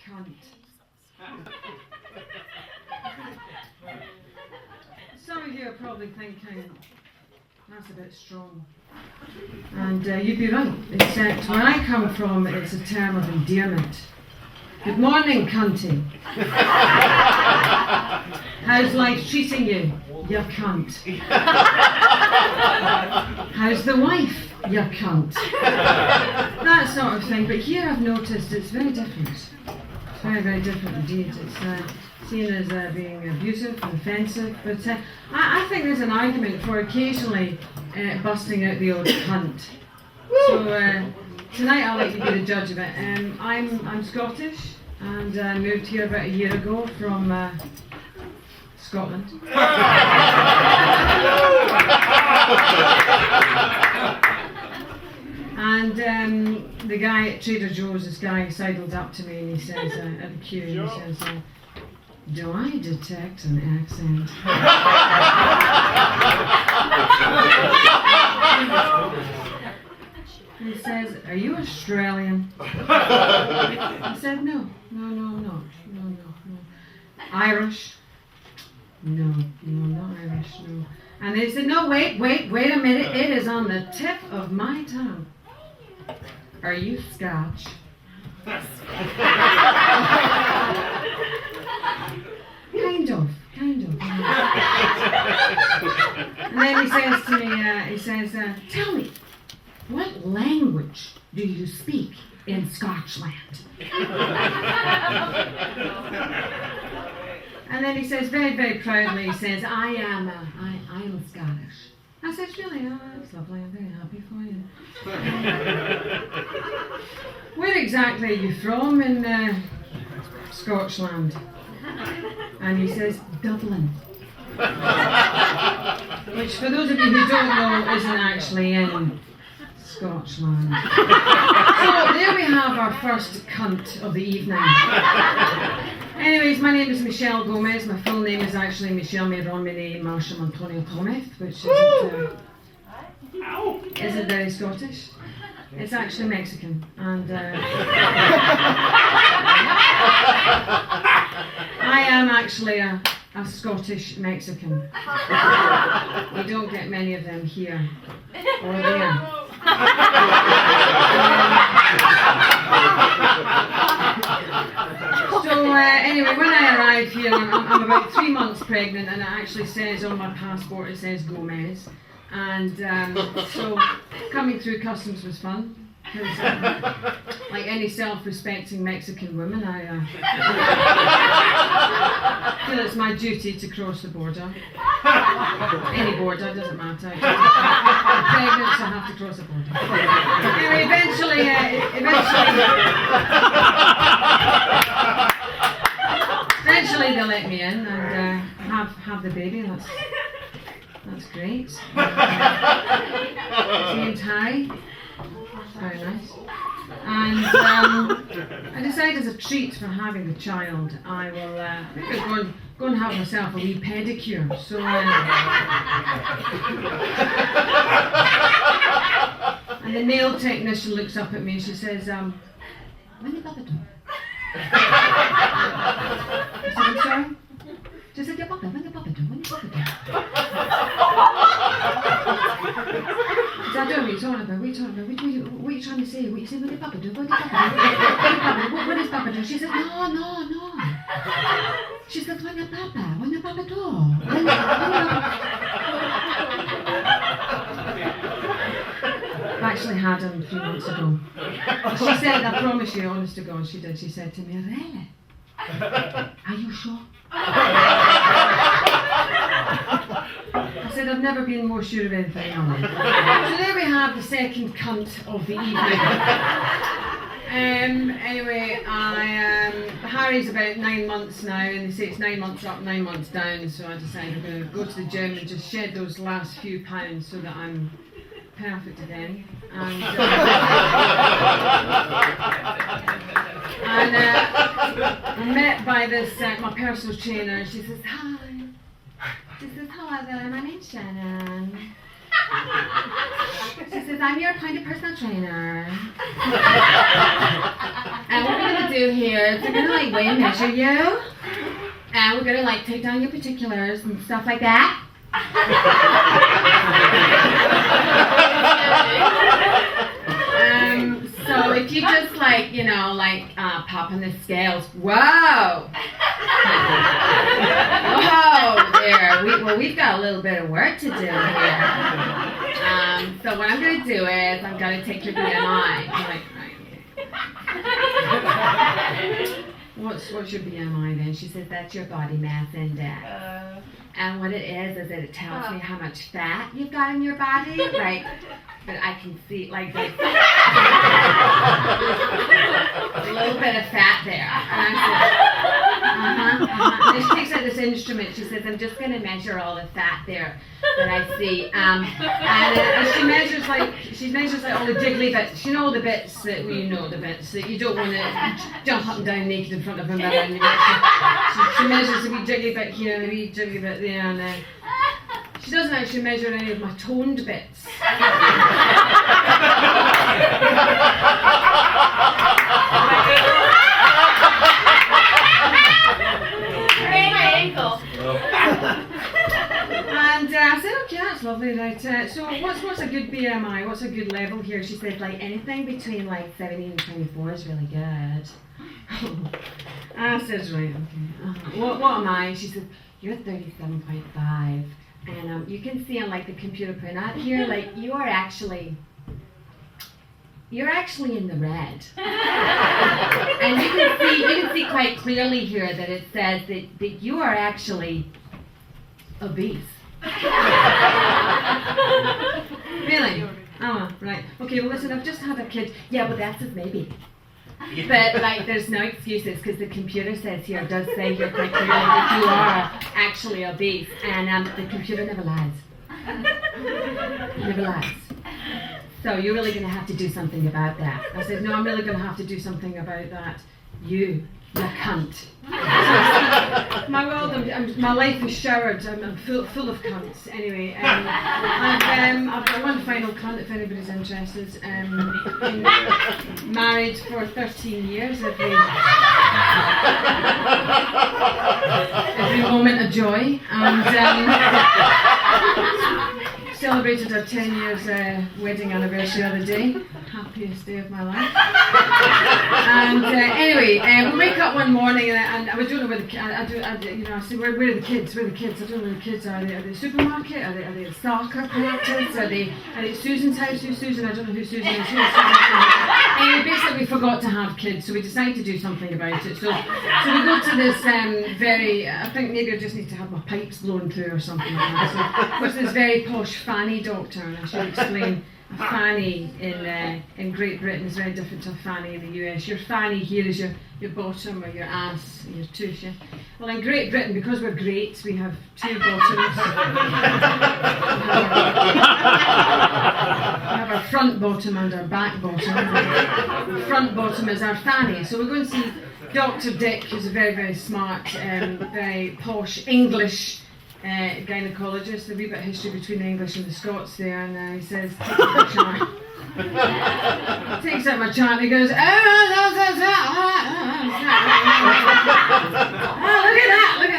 Cunt. Some of you are probably thinking, that's a bit strong. And you'd be right, except where I come from, it's a term of endearment. Good morning, cunty. How's life treating you? You cunt. How's the wife? You cunt. That sort of thing. But here I've noticed it's very different. It's very, very different indeed. It's seen as being abusive and offensive. But I think there's an argument for occasionally busting out the old cunt. So tonight I'll let you be the judge of it. I'm Scottish and moved here about a year ago from Scotland. And the guy at Trader Joe's, this guy sidled up to me and he says, at the queue, and he says, do I detect an accent? He says, are you Australian? I said, no. Irish? No, not Irish, no. And they said, no, wait a minute, it is on the tip of my tongue. Are you Scotch? Kind of. And then he says to me, tell me, what language do you speak in Scotland? And then he says, very, very proudly, he says, I am Scottish. I said, really? Oh, that's lovely. I'm very happy for you. Where exactly are you from in Scotland? And he says, Dublin. Which, for those of you who don't know, isn't actually in Scotland. So there we have our first cunt of the evening. Anyways, my name is Michelle Gomez. My full name is actually Michelle Romney Marshall Antonio Gomez, which isn't very Scottish. It's actually Mexican, and I am actually a Scottish Mexican. We don't get many of them here or there. So anyway, when I arrived here, I'm about 3 months pregnant, and it actually says on my passport, it says Gomez. And so coming through customs was fun. Because, like any self-respecting Mexican woman, I feel it's my duty to cross the border. Any border, doesn't matter. I'm pregnant, so I have to cross the border. Anyway, eventually they let me in and have the baby. That's great. His name's Harry. Very nice. And I decided as a treat for having the child, I will maybe go and have myself a wee pedicure. So and the nail technician looks up at me and she says, when did Papa do? I said, I'm sorry? She said, yeah, Papa, when did Papa do? When did Papa do? I don't know what you're talking about. What are you trying to say? What you say? What did Papa do? What did Papa do? What does Papa do? She said, no. She said, when did Papa do? I actually had him 3 months ago. She said, I promise you, honest to God, she did. She said to me, really? Are you sure? I said, I've never been more sure of anything in my life. So there we have the second cunt of the evening. Anyway, Harry's about 9 months now, and they say it's 9 months up, 9 months down, so I decided I'm going to go to the gym and just shed those last few pounds so that I'm perfect again. And I'm met by this, my personal trainer, and she says, hi. She says, hello there, my name's Shannon. says, I'm your kind of personal trainer. And what we're going to do here is we're going to like weigh and measure you. And we're going to like take down your particulars and stuff like that. So if you just like, you know, like pop on the scales, whoa! Whoa, there. We've got a little bit of work to do here. So what I'm going to do is I'm going to take your BMI. I'm like, right. What's your BMI then? She says that's your body mass index. And what it is that it tells me how much fat you've got in your body. Like, but I can see like this. A little bit of fat there. And I said, And she takes out this instrument. She says, I'm just going to measure all the fat there that I see. And she measures like all the jiggly bits. You know all the bits that the bits that you don't want to jump up and down naked in front of a mirror. And she measures a wee jiggly bit here and a wee jiggly bit there, and she doesn't actually measure any of my toned bits. And I said, okay, that's lovely, right? So what's a good BMI? What's a good level here? She said, like anything between like 17 and 24 is really good. I said, right, okay. What am I? She said, you're 37.5. And you can see on like the computer printout here, like you're actually in the red. And you can see quite clearly here that it says that you are actually obese. Really? Oh, right. Okay, well listen, I've just had a kid. Yeah, well that's his maybe. But like there's no excuses because the computer says here, does say here quite clearly that you are actually obese, and the computer never lies. Never lies. So you're really going to have to do something about that. I said, no, I'm really going to have to do something about that. You cunt. My world, my life is showered. I'm full of cunts. Anyway, I've got one final cunt if anybody's interested. Been married for 13 years. Every moment of joy. And celebrated our 10 years wedding anniversary the other day. Happiest day of my life. And anyway, we wake up one morning and I don't know where the kids. I said, where are the kids? Where are the kids? I don't know where the kids are. Are they at the supermarket? Are they at soccer practice? Are they at Susan's house? Who's Susan? I don't know who Susan is. Anyway, basically we forgot to have kids, so we decided to do something about it. So we go to this I think maybe I just need to have my pipes blown through or something like that. So what's this very posh fanny doctor, and I should explain. A fanny in Great Britain is very different to a fanny in the US. Your fanny here is your bottom or your ass, your tooth. Yeah? Well, in Great Britain, because we're great, we have two bottoms. We have our front bottom and our back bottom. The front bottom is our fanny. So we're going to see Dr. Dick, who's a very, very smart, very posh English gynecologist. A wee bit of history between the English and the Scots there, and he says, takes out my chart. Takes out my chart and he goes, oh, look at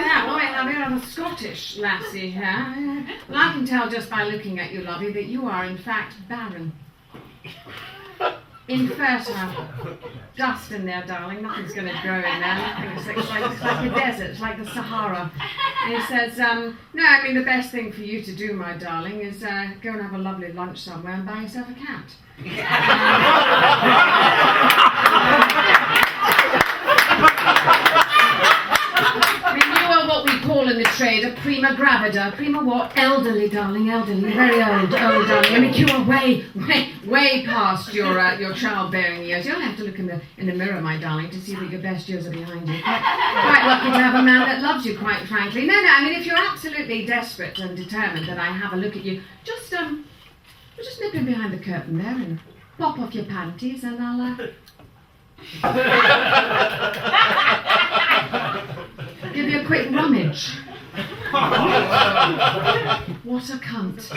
that. Oh, wait, we have a Scottish lassie here. Well, I can tell just by looking at you, lovey, that you are in fact barren. Infertile. Dust in there, darling. Nothing's going to grow in there. It's like a desert. It's like the Sahara. And he says, no, I mean, the best thing for you to do, my darling, is go and have a lovely lunch somewhere and buy yourself a cat. I mean, you are what we call in the trade a prima gravida. Prima what? Elderly, darling, elderly. Very old, darling. I mean, you are way past your childbearing years. You only have to look in the mirror, my darling, to see that your best years are behind you. Quite lucky to have a man that loves you, quite frankly. No, I mean, if you're absolutely desperate and determined that I have a look at you, just nip in behind the curtain there and pop off your panties and I'll give you a quick rummage. What a cunt.